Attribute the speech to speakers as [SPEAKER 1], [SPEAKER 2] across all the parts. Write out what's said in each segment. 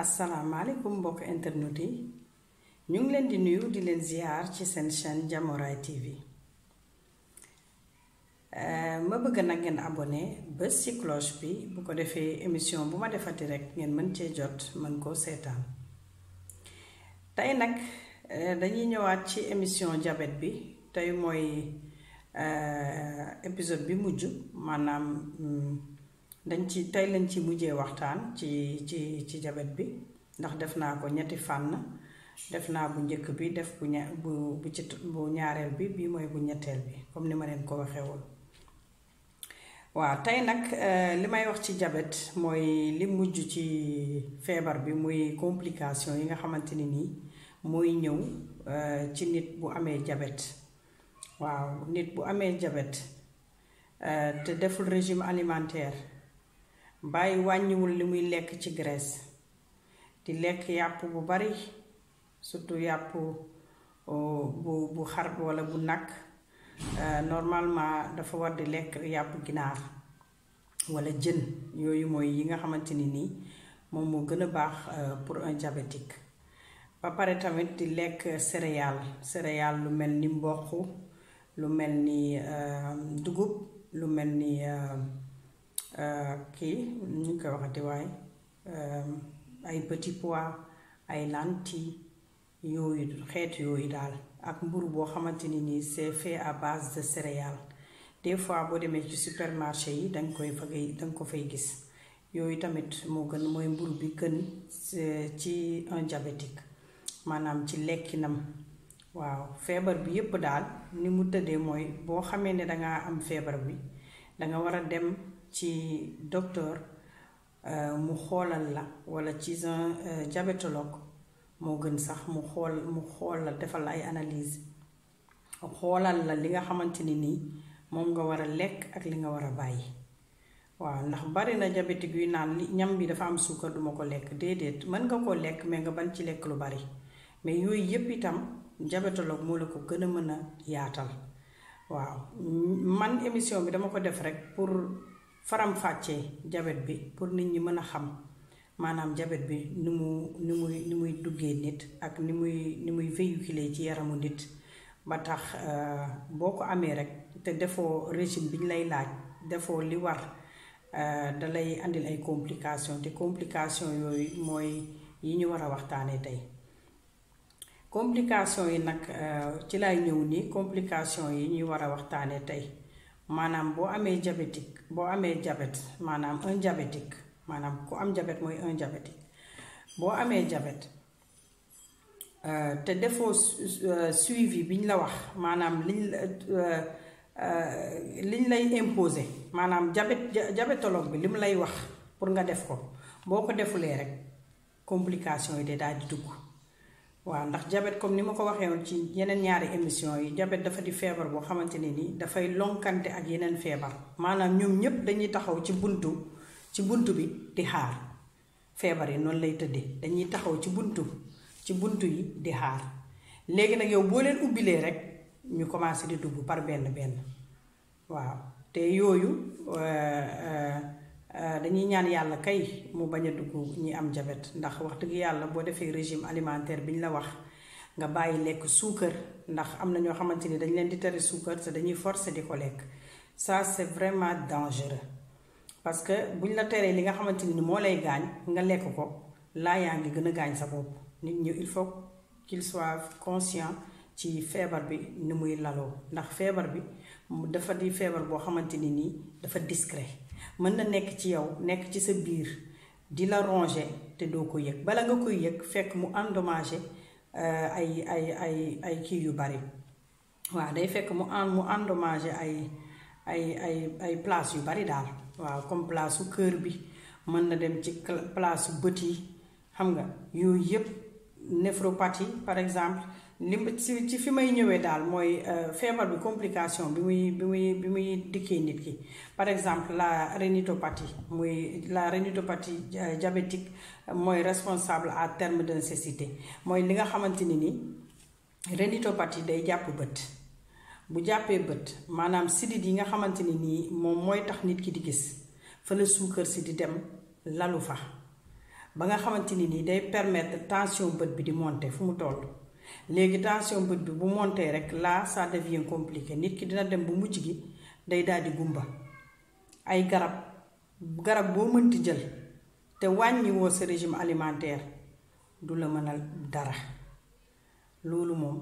[SPEAKER 1] asalaamaaleykum mbokk internet yi ñu ngi leen di nuyu di leen ziar ci seen chaîne Diamouraye TV ma bëgg nag ngeen abonné bés ci cloche bi bu ko defee émission bu ma defati rek ngeen mën cee jot mën koo seetaan tey nag dañuy ñëwaat ci émission diabète bi tey mooy épisode bi mujj maanaam tey lañ ci mujjee waxtaan ci diabète bi ndax def naa ko ñetti fànn def naa bu njëkk bi def bu ñaareel bi bii mooy bu ñetteel bi comme ni ma leen ko waxee woon waaw tey nag li may wax ci diabète mooy li mujj ci feebar bi muy complication yi nga xamante ni nii mooy ñëw ci nit bu amee diabète waaw nit bu amee diabète te deful régime alimentaire bàyyi wàññiwul li muy lekk ci graisse di lekk yàpp bu bari surtout yàpp bu xar walla bu nag normalement dafa war di lekk yàpp ginaar walla jën yooyu mooy yi nga xamante ni nii moom moo gën a baax pour un diabétique ba pare tamit di lekk céréales lu mel ni mboq lu mel ni dugub lu mel ni ñu koy waxati waaye ay petits pois ay lentilles yooyu xeet yooyu daal ak mburu boo xamante ni nii c'est fait à base de céréales des fois boo demee ci supermarché yi danga ko fay gis yooyu tamit moo gën mooy mburu bi gën ci un diabétique maanaam ci lekkinam waaw feebar bi yépp daal ni mu tëddee mooy boo xamee ne dangaa am feebar bi danga war a dem ci docteur mu xoolal la walla ci un diabétologue moo gën sax mu xool la defal la ay analyse xoolal la li nga xamante ni nii moom nga war a lekk ak li nga war a bàyyi waaw ndax bari na diabétique yu naan ñam bi dafa am suukar duma ko lekk déedéet mën nga koo lekk mais nga bañ ci lekk lu bari mais yooyu yépp itam diabétologue moo la ko gën a mën a yaatal waaw man émission bi dama ko def rek pour faram-fàccee diabète bi pour nit ñi mën a xam maanaam diabète bi ni muy duggee nit ak ni muy véhiculer ci yaramu nit ba tax boo ko amee rek te defoo régime bi ñu lay laaj defoo li war da lay andil ay complications te complications yooyu mooy yi ñu war a waxtaanee tey complications yi nag ci lay ñëw nii complications yi ñuy war a waxtaanee tey maanaam boo amee diabète maanaam un diabétique maanaam ku am diabète mooy un diabétique boo amee diabète te defoo suivi bi ñu la wax maanaam liñ lay imposer maanaam diabétologue bi li mu lay wax pour nga def ko boo ko defulee rek complication yi de daal di dugg waaw ndax diabète comme ni ma ko waxee woon ci yeneen ñaari émission yi diabète dafa di feebar boo xamante ne ni dafay lonkante ak yeneen feebar maanaam ñoom ñépp dañuy taxaw ci buntu bi di xaar feebar yi noonu lay tëddee dañuy taxaw ci buntu yi di xaar léegi nag yow boo leen ubbilee rek ñu commencé di dugg par benn waaw te yooyu dañuy ñaan yàlla kay mu bañ a dugg ñi am diabète ndax wax dëgg yàlla boo defee régime alimentaire bi ñu la wax nga bàyyi lekk suukar ndax am na ñoo xamante ni dañ leen di tere suukar te dañuy forcer di ko lekk ça c'est vraiment dangereux parce que buñ la teree li nga xamante ni moo lay gaañ nga lekk ko laa yaa ngi gën a gaañ sa bopp nit ñi il faut qu'il soit conscient ci feebar bi ni muy laloo ndax feebar bi dafa di feebar boo xamante ni nii dafa discret mën na nekk ci yow nekk ci sa biir di la ronger te doo ko yëg bala nga koy yëg fekk mu endommagé ay kii yu bari waaw day fekk mu endommagé ay place yu bari daal waaw comme place su cœur bi mën na dem ci place su bët yi xam nga yooyu yëpp néphropathie par exemple ci fi may ñëwee daal mooy feebar bi complication bi muy dikkee nit ki par exemple la rénitopathie diabétique mooy responsable à terme de cécité mooy li nga xamante ni rénitopathie day jàpp bët bu jàppee bët maanaam sidit yi nga xamante ni nii moom mooy tax nit ki di gis fa la suukar si di dem lalu fa ba nga xamante ni nii day permettre tension bët bi di monter fu mu toll. léegi tension bët bi bu monter rek là ça devient compliqué nit ki dina dem bu mujj gi day daal di gumba. ay garab boo mënti jël te wàññiwoo sa régime alimentaire du la mënal dara. loolu moom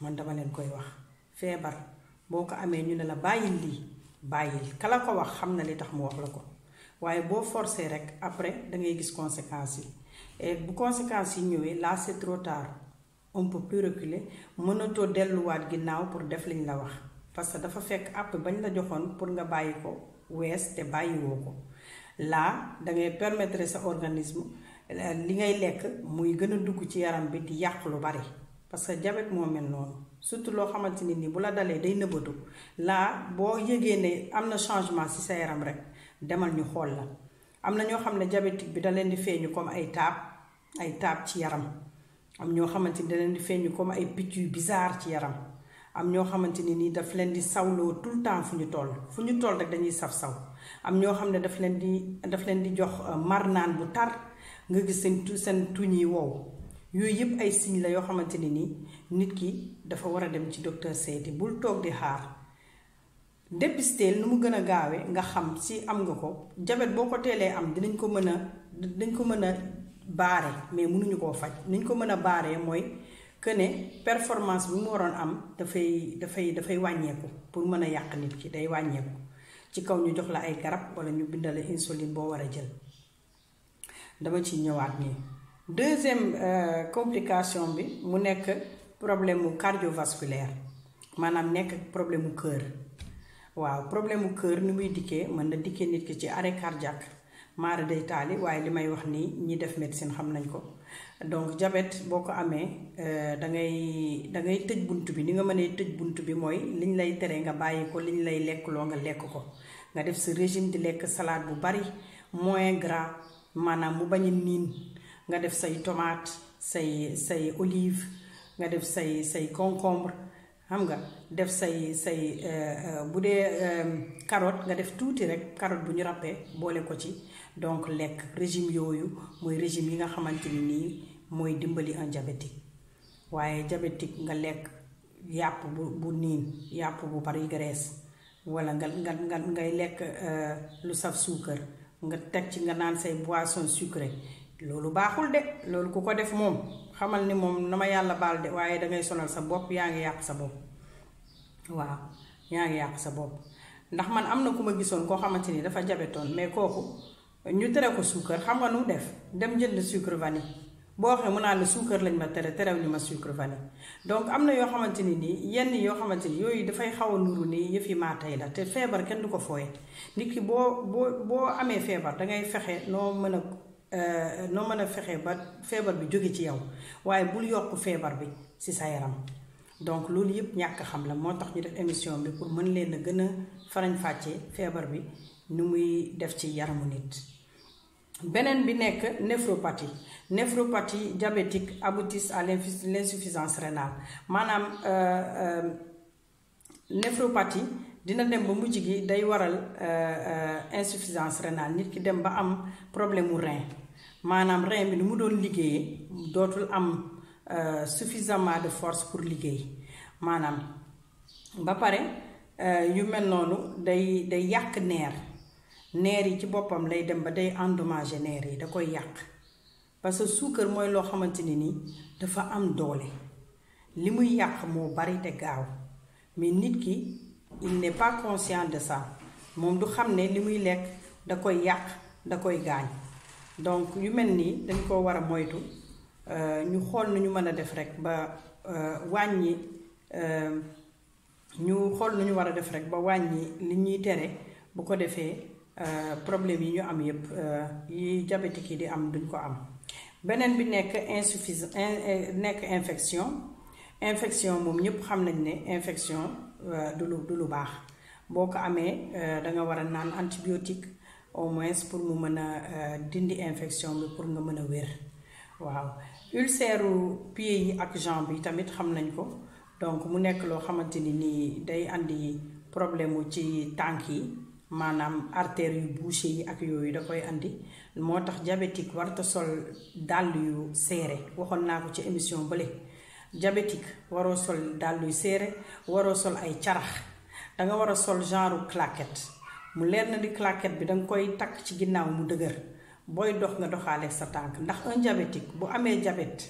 [SPEAKER 1] man dama leen koy wax feebar boo ko amee ñu ne la bàyyil lii bàyyil kala ko wax xam na li tax mu wax la ko waaye boo forcé rek après da ngay gis conséquences yi et bu conséquences yi ñëwee là c'est trop tard on peut plus reculer mënatoo delluwaat ginnaaw pour def liñ la wax parce que dafa fekk àpp bañ la joxoon pour nga bàyyi ko wees te bàyyiwoo ko là da ngay permettre sa organisme li ngay lekk muy gën a dugg ci yaram bi di yàq lu bari parce que diabète moo mel noonu surtout loo xamante ni bu la dalee day nëbbatu là boo yëgee ne am na changement ci sa yaram rek demal ñu xool la. am na ñoo xam ne diabétique bi da leen di feeñu comme ay taab ci yaram am ñoo xamante ni da leen di feeñu comme ay picc yu bizarre ci yaram am ñoo xamante ni nii daf leen di sawloo tout le temps fu ñu toll rek dañuy saf saw am ñoo xam ne daf leen di jox marnaan bu tar nga gis seen tuñ yi wow. yooyu yëpp ay signes la yoo xamante ni nii nit ki dafa war a dem ci docteur seeti bul toog di xaar dépister nu mu gën a gaawee nga xam si am nga ko diabète boo ko teelee am dañ ko mën a baare mais mënuñu koo faj niñ ko mën a baaree mooy que ne performance bi mu waroon am dafay wàññeeku pour mën a yàq nit ki day wàññeeku ci kaw ñu jox la ay garab wala ñu bindale insuline boo war a jël dama ci ñëwaat nii. deuxième complication bi mu nekk problème mu cardiovasculaire maanaam nekk problème mu cœur waaw problème mu cœur ni muy dikkee mën na dikkee nit ki ci arrêt cardiaque maara day taali waaye li may wax nii ñi def médecine xam nañ ko donc diabète boo ko amee da ngay tëj bunt bi ni nga mënee tëj bunt bi mooy liñ lay tere nga bàyyi ko liñ lay lekkloo nga lekk ko nga def sa régime di lekk salade bu bari moins gras maanaam mu bañ a niin nga def say tomate say olive nga def say concombre xam nga def say bu dee carotte nga def tuuti rek carotte bu ñu ràppee boole ko ci donc lekk régime yooyu mooy régime yi nga xamante ni nii mooy dimbali un diabétique waaye diabétique nga lekk yàpp bu niin yàpp bu bari graisse wala ngay lekk lu saf suukar nga teg ci nga naan say boisson sucrée loolu baaxul de loolu ku ko def moom xamal ni moom na ma yàlla baal de waaye dangay sonal sa bopp yaa ngi yàq sa bopp waaw yaa ngi yàq sa bopp ndax man am na ku ma gisoon koo xamante ni dafa jabetoon mais kooku ñu tere ko suukar xam nga nu def dem jënd sucre vanille boo waxee mu naan la suukar lañ ma terew ñu ma sucre vanille donc am na yoo xamante ni nii yenn yoo xamante ni yooyu dafay xaw a nuru ni yëf yi maa tey la te feebar kenn du ko fooye nit ki boo amee feebar dangay fexe noo mën a fexe ba feebar bi jóge ci yow waaye bul yokk feebar bi ci sa yaram donc loolu yëpp ñàkk xam la moo tax ñu def émission bi pour mën leen a gën a farañ-fàccee feebar bi nu muy def ci yaramu nit. beneen bi nekk néphropathie diabétique aboutit à l'insuffisance rénale maanaam néphropathie dina dem ba mujj gi day waral insuffisance rénale nit ki dem ba am problème mu rein maanaam rein bi ni mu doon liggéeyee dootul am suffisamment de force pour liggéey maanaam ba pare yu mel noonu day yàq neer yi ci boppam lay dem ba day endommager neer yi da koy yàq parce que suukar mooy loo xamante ni nii dafa am doole li muy yàq moo bari te gaaw mais nit ki il n'est pas conscient de ça moom du xam ne li muy lekk da koy yàq da koy gaañ donc yu mel nii dañ ko war a moytu ñu xool nu ñu mën a def rek ba wàññi ñu xool nu ñu war a def rek ba wàññi li ñuy tere bu ko defee problème yi ñu am yépp yi diabétique yi di am duñ ko am. beneen bi nekk nekk infection moom ñëpp xam nañ ne infection du lu baax boo ko amee da nga war a naan antibiotique au moins pour mu mën a dindi infection bi pour nga mën a wér waaw. ulcère pied yi ak jambe yi tamit xam nañ ko donc mu nekk loo xamante ni nii day andi problème mu ci tànk yi maanaam artère yu bouché yi ak yooyu da koy andi moo tax diabétique warta sol dàll yu serré waxoon naa ko ci émission bële diabétique waroo sol dàll yu serré waroo sol ay carax danga war a sol genre claquette mu leer na di claquette bi danga koy takk ci ginnaaw mu dëgër booy dox nga doxaale sa tànk ndax un diabétique bu amee diabète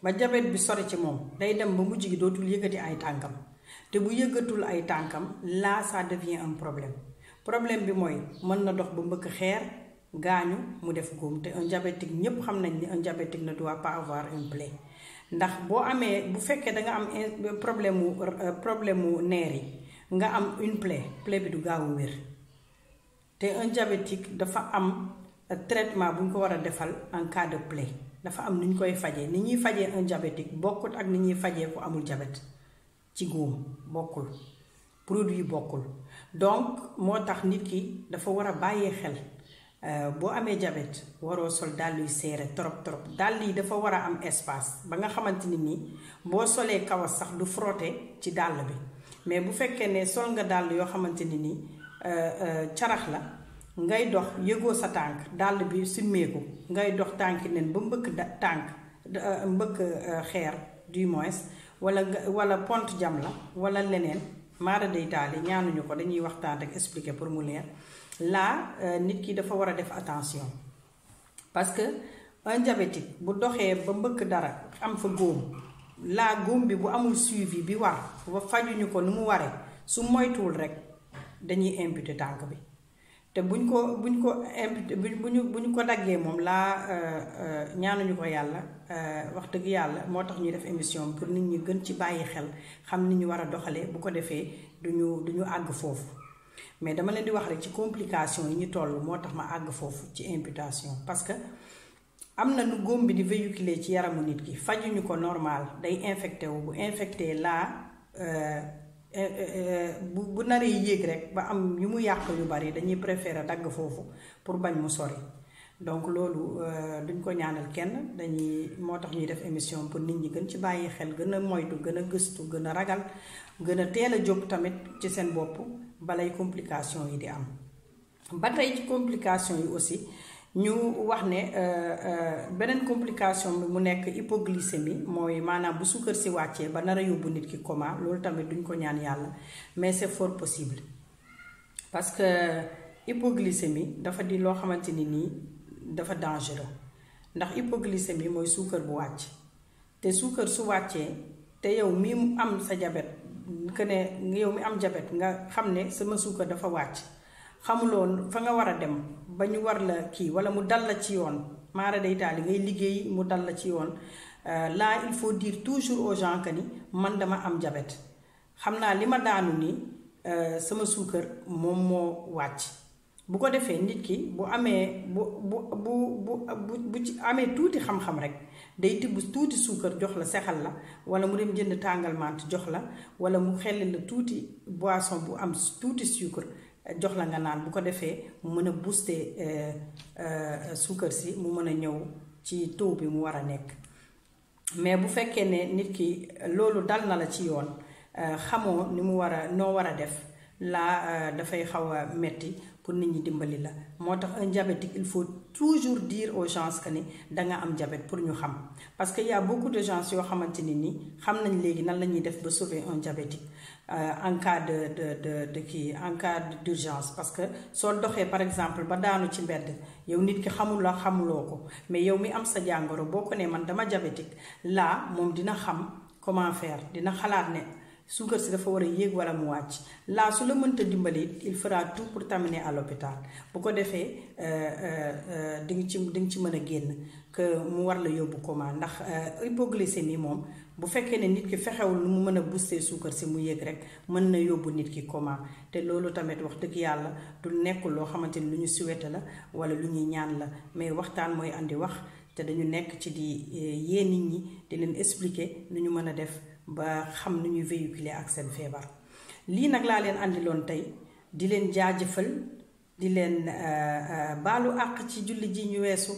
[SPEAKER 1] ba diabète bi sori ci moom day dem ba mujj gi dootul yëkkati ay tànkam te bu yëggatul ay tànkam là ça devient un problème bi mooy mën na dox ba mbëkk xeer gaañu mu def góom te un diabétique ñépp xam nañ ni un diabétique ne doit pas avoir une plaie ndax boo amee bu fekkee da nga am problème mu neer yi nga am une plaie bi du gaaw a wér te un diabétique dafa am traitement bu ñu ko war a defal en cas de plaie dafa am nu ñu koy fajee ni ñuy fajee un diabétique bokkut ak ni ñuy fajee ku amul diabète ci góom bokkul produit bokkul donc moo tax nit ki dafa war a bàyyee xel boo amee diabète waroo sol dàll yu serré trop dàll yi dafa war a am espace ba nga xamante ni nii boo solee kawas sax du frotter ci dàll bi mais bu fekkee ne sol nga dàll yoo xamante ni nii carax la ngay dox yëgoo sa tànk dàll bi simmeeku ngay dox tànki nen ba mbëkk xeer du moins wala pont jam la wala leneen maara day taali ñaanuñu ko dañuy waxtaan rek expliquer pour mu leer là nit ki dafa war a def attention parce que un diabétique bu doxee ba mbëkk dara am fa góom laa góom bi bu amul suivi bi war ba fajuñu ko nu mu waree su moytuwul rek dañuy imputer tànk bi te buñ ko daggee moom laa ñaanuñu ko yàlla wax dëgg yàlla moo tax ñuy def émission pour nit ñi gën ci bàyyi xel xam ni ñu war a doxalee bu ko defee duñu àgg foofu mais dama leen di wax rek ci complication yi ñu toll moo tax ma àgg foofu ci imputation parce que am na nu góom bi di véhiculer ci yaramu nit ki fajuñu ko normal day infecté wu bu infecté laa bu naree yéeg rek ba am yu mu yàq yu bari dañuy préférer dagg foofu pour bañ mu sori donc loolu duñ ko ñaanal kenn moo tax ñuy def émission pour nit ñi gën ci bàyyi xel gën a moytu gën a gëstu gën a ragal gën a teel a jóg tamit ci seen bopp balay complication yi di am ba tey ci complication yi aussi ñu wax ne beneen complication bi mu nekk hypoglycémie mooy maanaam bu suukar si wàccee ba nar a yóbbu nit ki coma loolu tamit duñ ko ñaan yàlla mais c'est fort possible parce que hypoglycémie dafa di loo xamante ni nii dafa dangereux ndax hypoglycémie mooy suukar bu wàcc te suukar su wàccee te yow mi am sa diabète que ne yow mi am diabète nga xam ne sama suukar dafa wàcc xamuloon fa nga war a dem ba ñu war la kii wala mu dal la ci yoon maara day taali ngay liggéey mu dal la ci yoon là il faut dire toujours aux gens que ni man dama am diabète xam naa li ma daanu ni sama suukar moom moo wàcc bu ko defee nit ki bu amee bu ci amee tuuti xam-xam rek day tibb tuuti suukar jox la sexal la wala mu dem jënd tàngal mant jox la wala mu xelli la tuuti boisson bu am tuuti suukar jox la nga naan bu ko defee mu mën a booster suukar si mu mën a ñëw ci taux bi mu war a nekk mais bu fekkee ne nit ki loolu dal na la ci yoon xamoo ni mu war a noo war a def laa dafay xaw a metti pour nit ñi dimbali la moo tax un diabétique il faut toujours dire aux gens que ni danga am diabète pour ñu xam parce que y a beaucoup de gens yoo xamante ni xam nañ léegi nan la ñuy def ba sauver un diabétique en cas en cas d'urgence parce que soo doxee par exemple ba daanu ci mbedd yow nit ki xamuloo ko mais yow mi am sa jàngoro boo ko ne man dama diabétique laa moom dina xam comment faire dina xalaat ne suukar si dafa war a yéeg wala mu wàcc laa su la mënta dimbali il fera tout pour t'amener à l'hôpital bu ko defee di nga ci mën a génn que mu war la yóbbu coma ndax hypoglycémie moom bu fekkee ne nit ki fexewul nu mu mën a booster suukar si mu yéeg rek mën na yóbbu nit ki coma te loolu tamit wax dëgg yàlla du nekkul loo xamante ni lu ñu souhaité la wala lu ñuy ñaan la mais waxtaan mooy andi wax te dañu nekk ci di yee nit ñi di leen expliquer nu ñu mën a def ba xam nu ñuy véhiculer ak seen feebar lii nag laa leen andiloon tey di leen jaajëfal di leen baalu àq ci julli ji ñu weesu